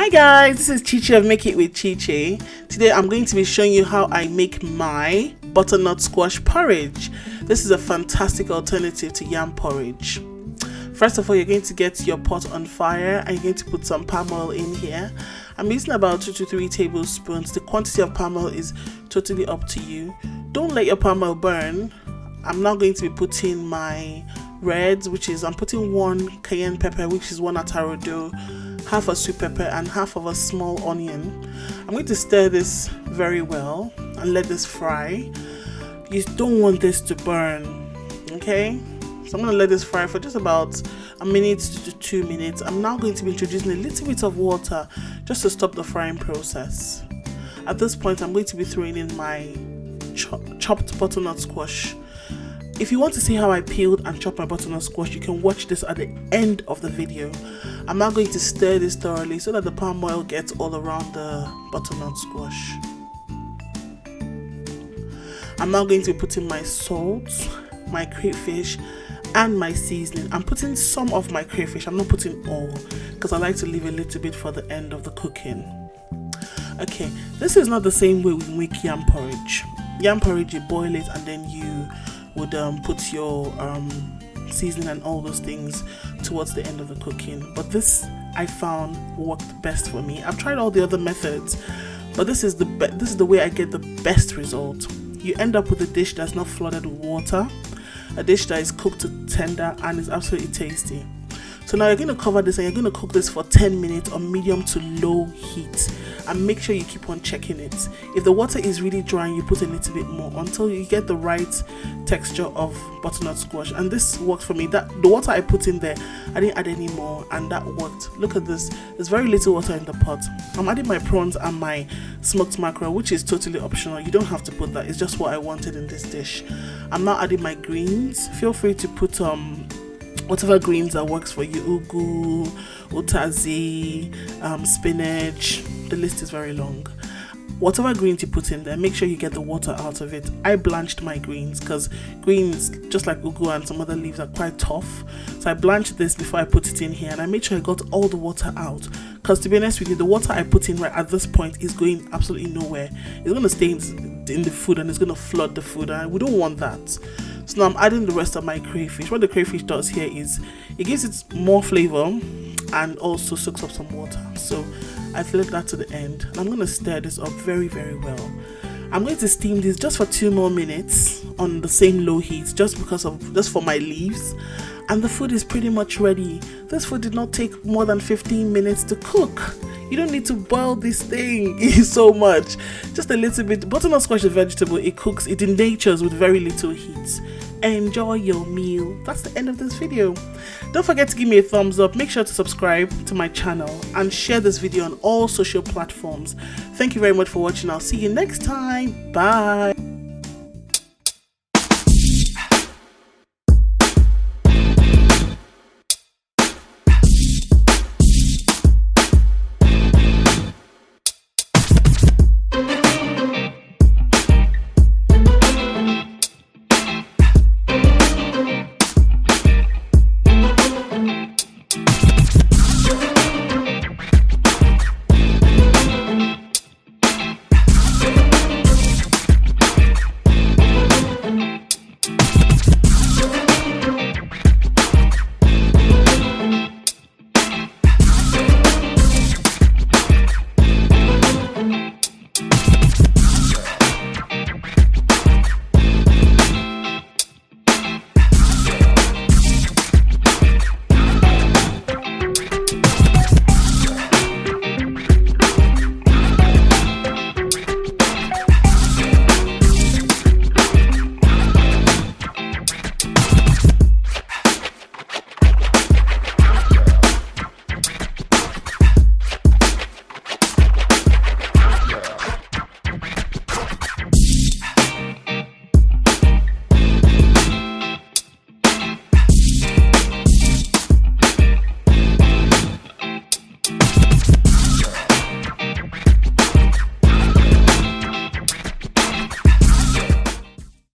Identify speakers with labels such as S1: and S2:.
S1: Hi guys, this is Chichi of Make It with Chichi. Today I'm going to be showing you how I make my butternut squash porridge. This is a fantastic alternative to yam porridge. First of all, you're going to get your pot on fire and you're going to put some palm oil in here. I'm using about 2 to 3 tablespoons. The quantity of palm oil is totally up to you. Don't let your palm oil burn. I'm now going to be putting my reds, which is I'm putting 1 cayenne pepper, which is 1 atarodo, half a sweet pepper and half of a small onion. I'm going to stir this very well and let this fry. You don't want this to burn, okay? So I'm going to let this fry for just about a minute to 2 minutes. I'm now going to be introducing a little bit of water just to stop the frying process. At this point, I'm going to be throwing in my chopped butternut squash. If you want to see how I peeled and chopped my butternut squash, you can watch this at the end of the video. I'm now going to stir this thoroughly so that the palm oil gets all around the butternut squash. I'm now going to be putting my salt, my crayfish, and my seasoning. I'm putting some of my crayfish, I'm not putting all, because I like to leave a little bit for the end of the cooking. Okay, this is not the same way we make yam porridge. Yam porridge, you boil it and then you would put your seasoning and all those things towards the end of the cooking. But this I found worked best for me. I've tried all the other methods, but this is the way I get the best result. You end up with a dish that's not flooded with water, a dish that is cooked to tender and is absolutely tasty. So now you're going to cover this and you're going to cook this for 10 minutes on medium to low heat, and make sure you keep on checking it. If the water is really dry, you put a little bit more until you get the right texture of butternut squash. And this worked for me. That the water I put in there, I didn't add any more, and that worked. Look at this, there's very little water in the pot. I'm adding my prawns and my smoked mackerel, which is totally optional. You don't have to put that, it's just what I wanted in this dish. I'm now adding my greens. Feel free to put whatever greens that works for you, ugu, utazi, spinach. The list is very long. Whatever greens you put in there, make sure you get the water out of it. I blanched my greens because greens, just like ugu and some other leaves, are quite tough. So I blanched this before I put it in here, and I made sure I got all the water out. Because to be honest with you, the water I put in right at this point is going absolutely nowhere. It's going to stay in the food and it's going to flood the food, and we don't want that. So now I'm adding the rest of my crayfish. What the crayfish does here is it gives it more flavor and also soaks up some water. So I've left that to the end, and I'm going to stir this up very, very well. I'm going to steam this just for 2 more minutes on the same low heat, just for my leaves, and the food is pretty much ready. This food did not take more than 15 minutes to cook. You don't need to boil this thing so much, just a little bit. Butternut squash is a vegetable, it cooks, it denatures with very little heat. Enjoy your meal. That's the end of this video. Don't forget to give me a thumbs up, make sure to subscribe to my channel and share this video on all social platforms. Thank you very much for watching. I'll see you next time. Bye.